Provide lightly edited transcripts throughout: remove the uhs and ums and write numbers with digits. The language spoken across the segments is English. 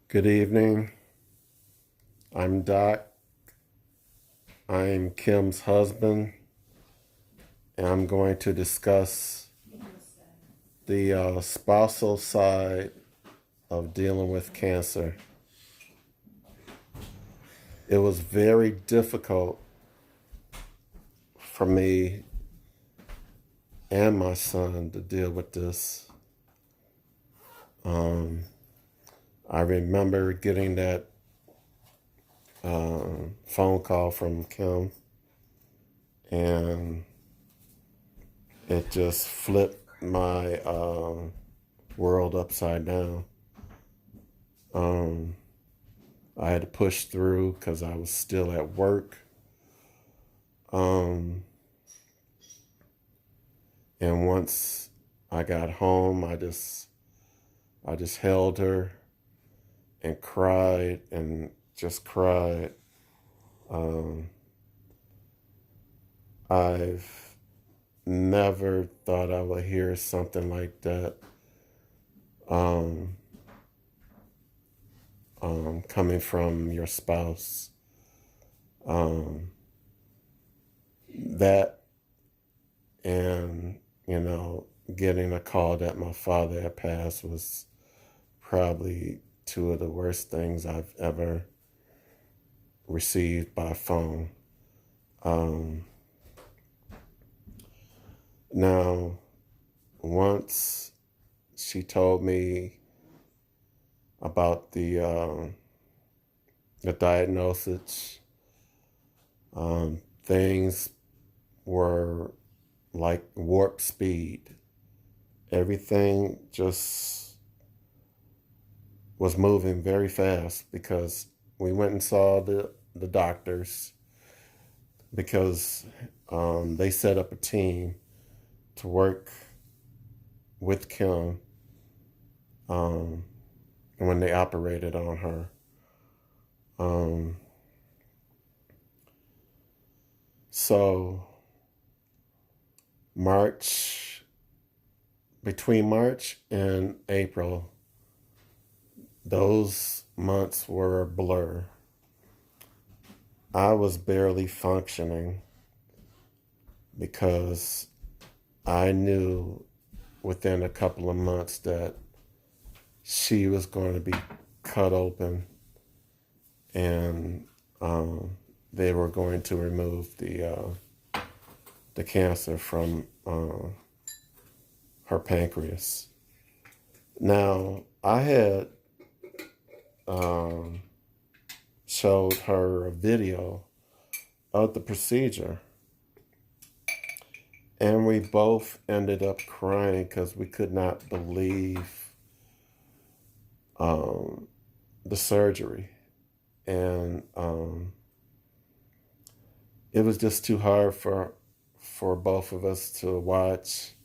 Good evening. I'm Doc. I'm Kim's husband, and I'm going to discuss the spousal side of dealing with cancer. It was very difficult for me and my son to deal with this. I remember getting that phone call from Kim, and it just flipped my world upside down. I had to push through because I was still at work. And once I got home, I just held her and cried and just cried. I've never thought I would hear something like that coming from your spouse. That and, getting a call that my father had passed was probably two of the worst things I've ever received by phone. Now, once she told me about the diagnosis, things were like warp speed. Everything just was moving very fast because we went and saw the doctors because they set up a team to work with Kim when they operated on her. So between March and April, those months were a blur. I was barely functioning because I knew within a couple of months that she was going to be cut open and they were going to remove the cancer from her pancreas. Now, I had showed her a video of the procedure, and we both ended up crying because we could not believe the surgery. And it was just too hard for both of us to watch.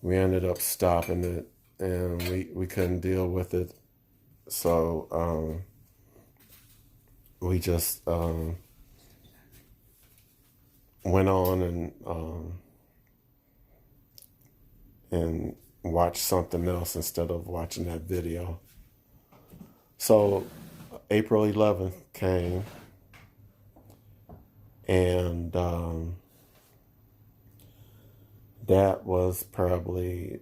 We ended up stopping it, and we couldn't deal with it. So we just went on and watched something else instead of watching that video. So April 11th came, and that was probably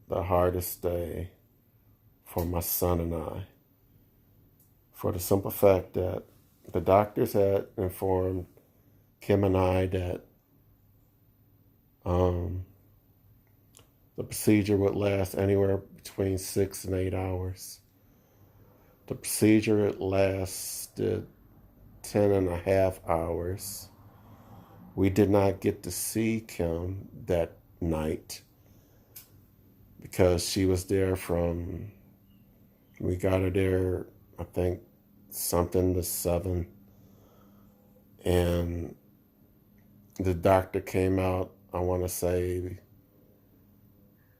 the hardest day for my son and I, for the simple fact that the doctors had informed Kim and I that the procedure would last anywhere between 6 and 8 hours. The procedure lasted 10 and a half hours. We did not get to see Kim that night because she was there we got her there, I think, something to 7. And the doctor came out, I want to say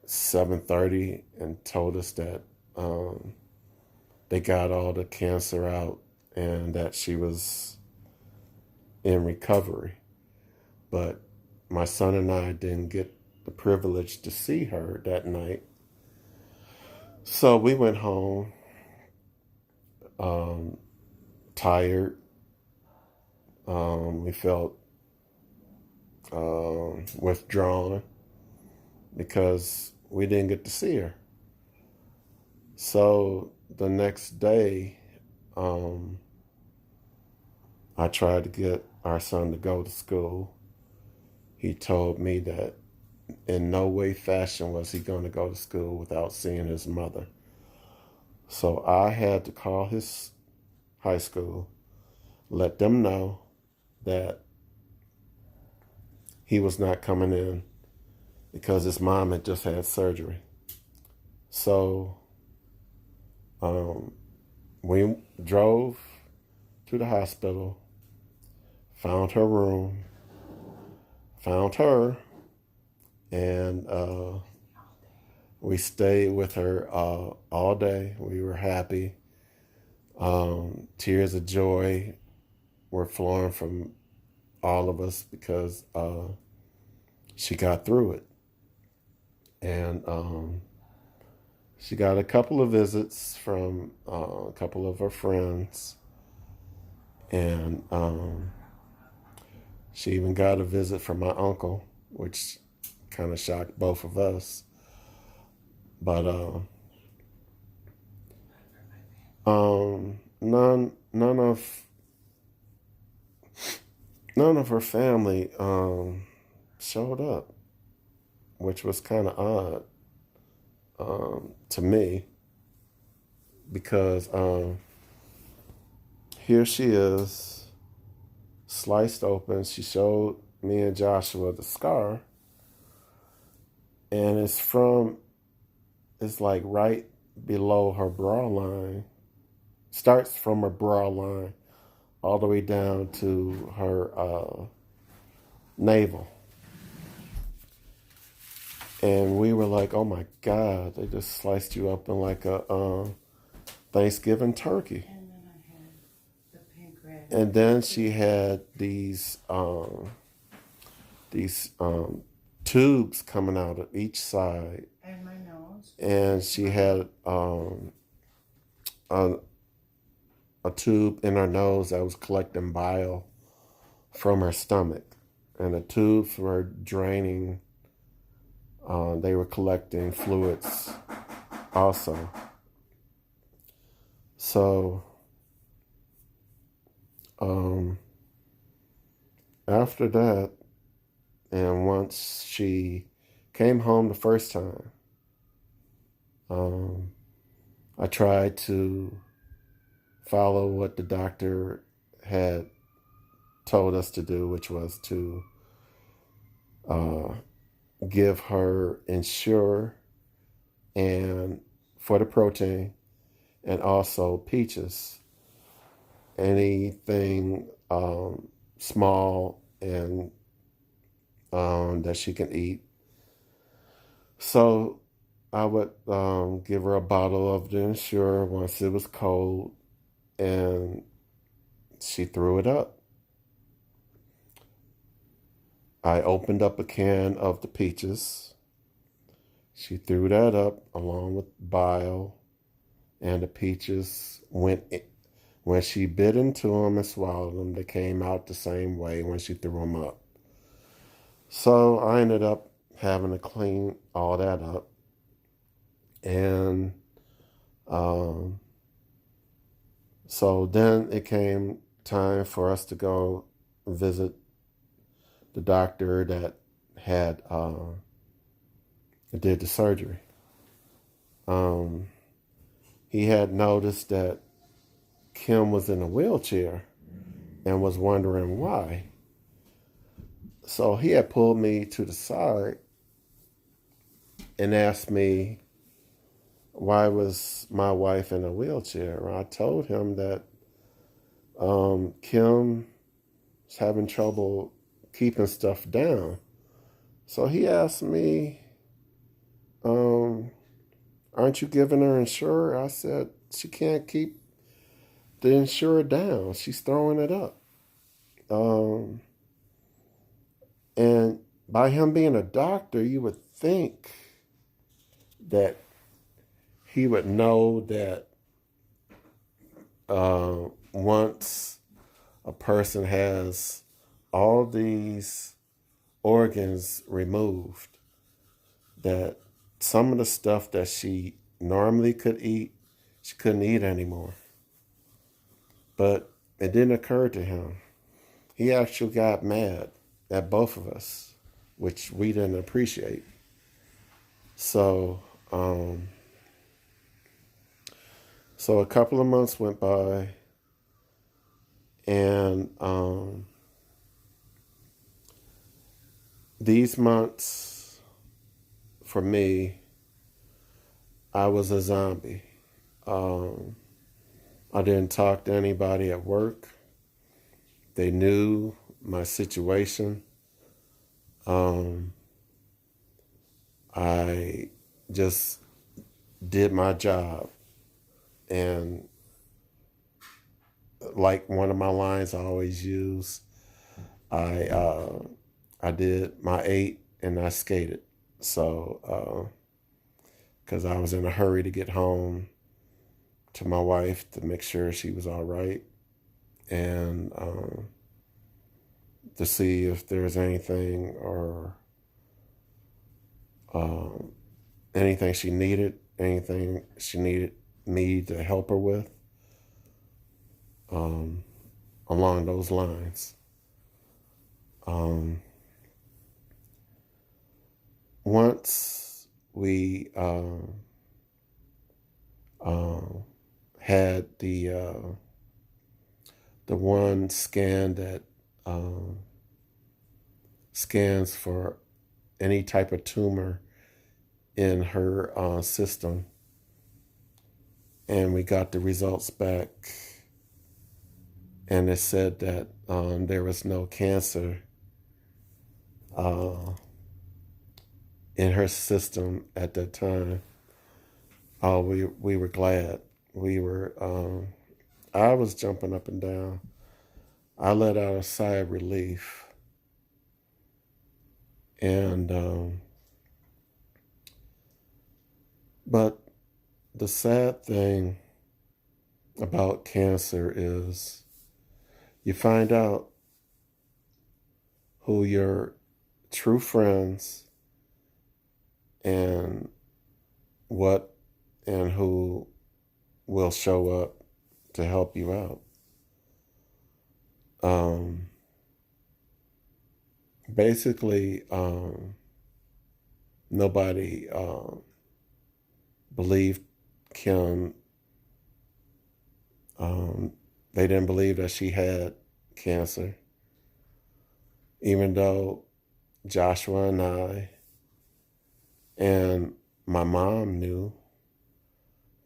7:30, and told us that they got all the cancer out and that she was in recovery. But my son and I didn't get the privilege to see her that night. So we went home, um, tired. We felt withdrawn because we didn't get to see her. So the next day, I tried to get our son to go to school. He told me that in no way, fashion was he going to go to school without seeing his mother. So I had to call his high school, let them know that he was not coming in because his mom had just had surgery. So we drove to the hospital, found her room, found her, and we stayed with her all day. We were happy. Tears of joy were flowing from all of us because she got through it. And she got a couple of visits from a couple of her friends. And she even got a visit from my uncle, which kind of shocked both of us. But none of her family showed up, which was kind of odd to me, because here she is, sliced open. She showed me and Joshua the scar, and it's like right below her bra line. Starts from her bra line all the way down to her navel. And we were like, oh my God, they just sliced you up in like a Thanksgiving turkey. And then I had the pancreatic. And then she had these tubes coming out of each side. And my nose. And she had a tube in her nose that was collecting bile from her stomach. And the tubes were draining. They were collecting fluids also. So after that, and once she came home the first time, I tried to follow what the doctor had told us to do, which was to give her Ensure and for the protein, and also peaches, anything small and that she can eat. So I would give her a bottle of the Ensure once it was cold, and she threw it up. I opened up a can of the peaches. She threw that up along with bile, and the peaches went in. When she bit into them and swallowed them, they came out the same way when she threw them up. So I ended up having to clean all that up. And so then it came time for us to go visit the doctor that had did the surgery. He had noticed that Kim was in a wheelchair and was wondering why. So he had pulled me to the side and asked me why was my wife in a wheelchair. And I told him that Kim was having trouble keeping stuff down. So he asked me, aren't you giving her Ensure? I said, she can't keep the Ensure down. She's throwing it up. And by him being a doctor, you would think that he would know that once a person has all these organs removed, that some of the stuff that she normally could eat, she couldn't eat anymore. But it didn't occur to him. He actually got mad at both of us, which we didn't appreciate. So, so a couple of months went by, and these months, for me, I was a zombie. I didn't talk to anybody at work. They knew my situation. I just did my job. And like one of my lines I always use, I did my 8 and I skated. So, because I was in a hurry to get home to my wife to make sure she was all right, and to see if there's anything or anything she needed me to help her with, along those lines. Once we had the one scan that scans for any type of tumor in her system, and we got the results back, and it said that there was no cancer in her system at that time. We were glad. I was jumping up and down. I let out a sigh of relief. And, but the sad thing about cancer is you find out who your true friends and who will show up to help you out. Basically, nobody believed Kim. They didn't believe that she had cancer, even though Joshua and I and my mom knew,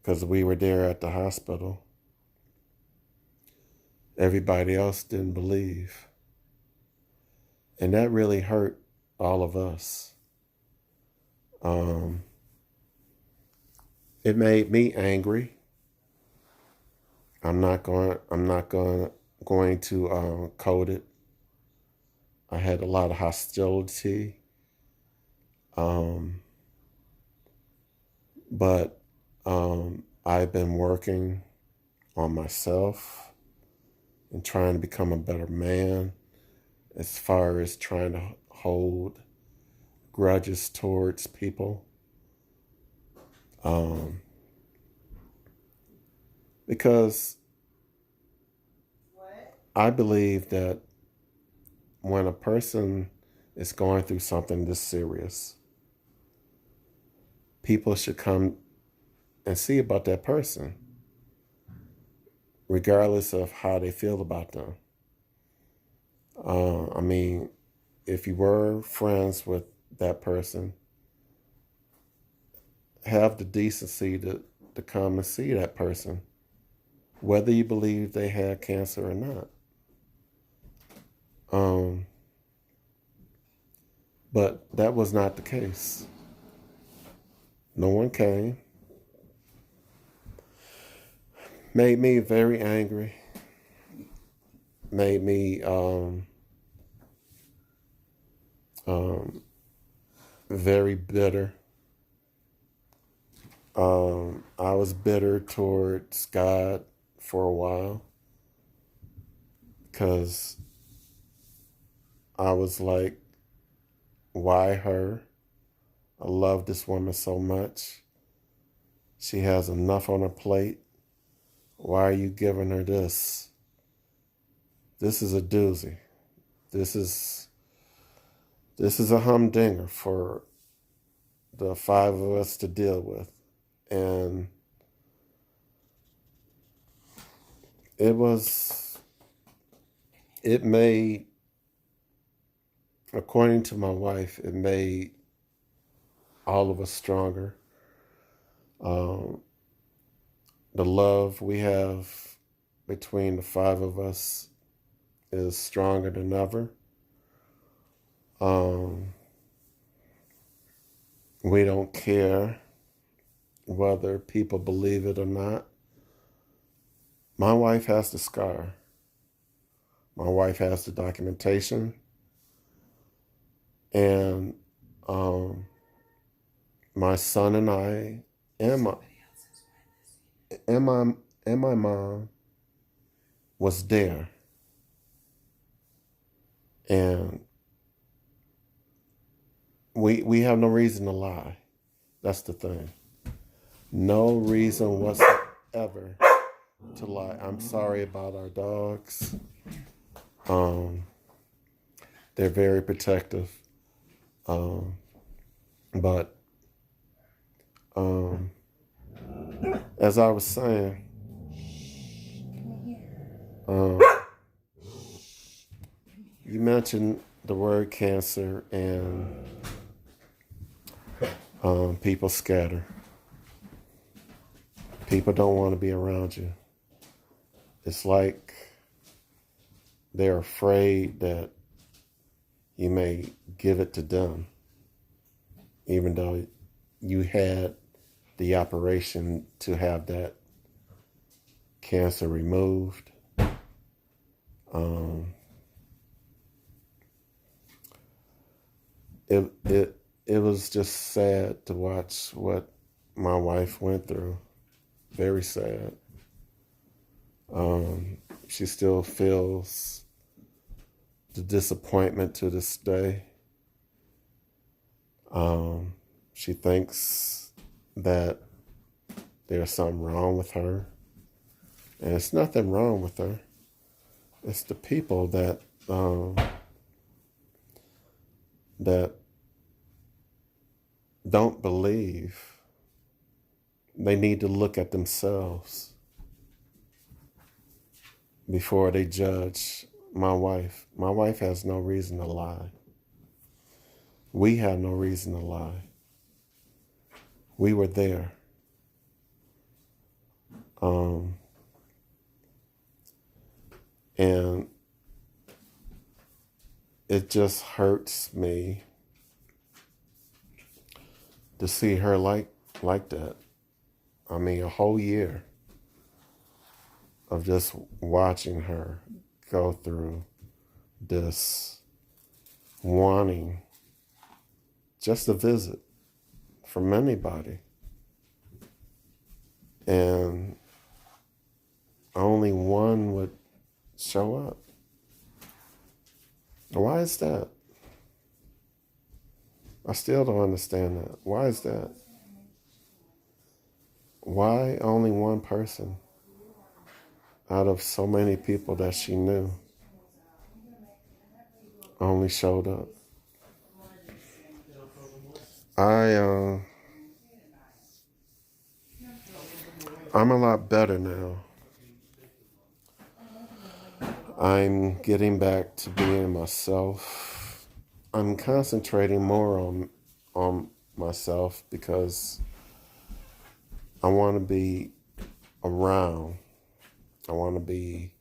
because we were there at the hospital. Everybody else didn't believe. And that really hurt all of us. It made me angry. I'm not going to code it. I had a lot of hostility. But I've been working on myself and trying to become a better man, as far as trying to hold grudges towards people. Because I believe that when a person is going through something this serious, people should come and see about that person, regardless of how they feel about them. I mean, if you were friends with that person, have the decency to come and see that person, whether you believe they had cancer or not. But that was not the case. No one came. Made me very angry. Made me very bitter. I was bitter towards God for a while because I was like, why her? I love this woman so much. She has enough on her plate. Why are you giving her this? This is a doozy. This is a humdinger for the five of us to deal with. And it made, according to my wife, it made all of us stronger. The love we have between the five of us is stronger than ever. We don't care whether people believe it or not. My wife has the scar. My wife has the documentation. And my son and I and my mom was there. And we have no reason to lie. That's the thing. No reason whatsoever to lie. I'm sorry about our dogs. They're very protective. But as I was saying, you mentioned the word cancer and people scatter. People don't want to be around you. It's like they're afraid that you may give it to them, even though you had the operation to have that cancer removed. It was just sad to watch what my wife went through. Very sad. She still feels the disappointment to this day. She thinks that there's something wrong with her. And it's nothing wrong with her. It's the people that don't believe. They need to look at themselves before they judge my wife. My wife has no reason to lie. We have no reason to lie. We were there. And it just hurts me to see her like that. I mean, a whole year of just watching her go through this, wanting just a visit from anybody. And only one would show up. Why is that? I still don't understand that. Why is that? Why only one person out of so many people that she knew only showed up? I'm a lot better now. I'm getting back to being myself. I'm concentrating more on myself because I want to be around. I want to be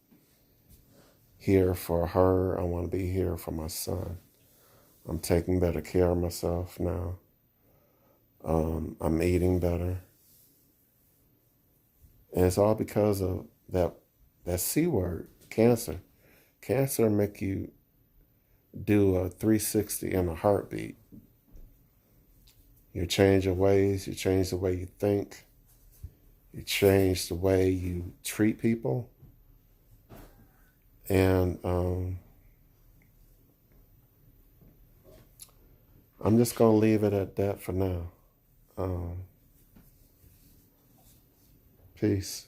here for her. I want to be here for my son. I'm taking better care of myself now. I'm eating better. And it's all because of that C word, cancer. Cancer make you do a 360 in a heartbeat. You change your ways, you change the way you think, You change the way you treat people. And I'm just going to leave it at that for now. Peace.